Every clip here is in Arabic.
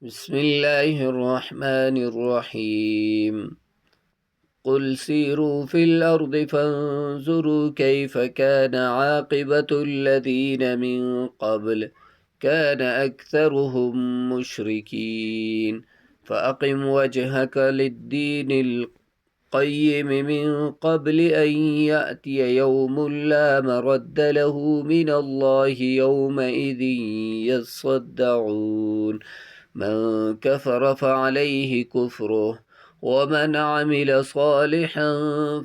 بسم الله الرحمن الرحيم. قل سيروا في الأرض فانظروا كيف كان عاقبة الذين من قبل كان أكثرهم مشركين فأقم وجهك للدين القيم من قبل أن يأتي يوم لا مرد له من الله يومئذ يصدعون. من كفر فعليه كفره ومن عمل صالحا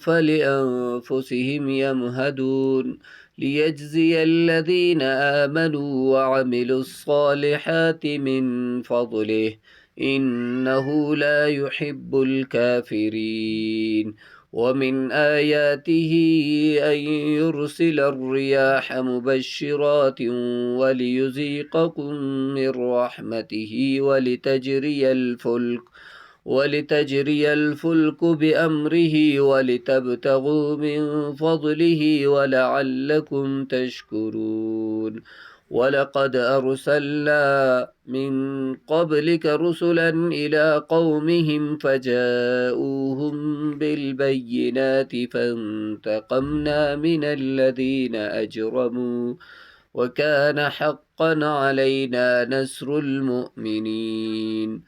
فلأنفسهم يمهدون ليجزي الذين آمنوا وعملوا الصالحات من فضله إنه لا يحب الكافرين. ومن آياته أن يرسل الرياح مبشرات وليذيقكم من رحمته ولتجري الفلك بأمره ولتبتغوا من فضله ولعلكم تشكرون. ولقد أرسلنا من قبلك رسلا إلى قومهم فجاءوهم بالبينات فانتقمنا من الذين أجرموا وكان حقا علينا نصر المؤمنين.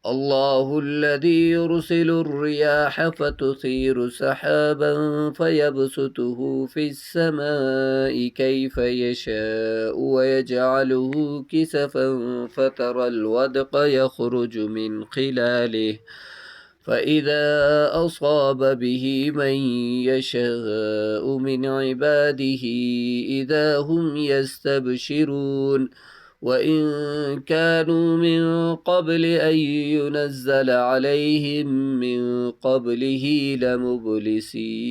الله الذي يرسل الرياح فتثير سحابا فيبسطه في السماء كيف يشاء ويجعله كسفا فترى الودق يخرج من خلاله فإذا أصاب به من يشاء من عباده إذا هم يستبشرون. وإن كانوا من قبل أن ينزل عليهم من قبله لمبلسين.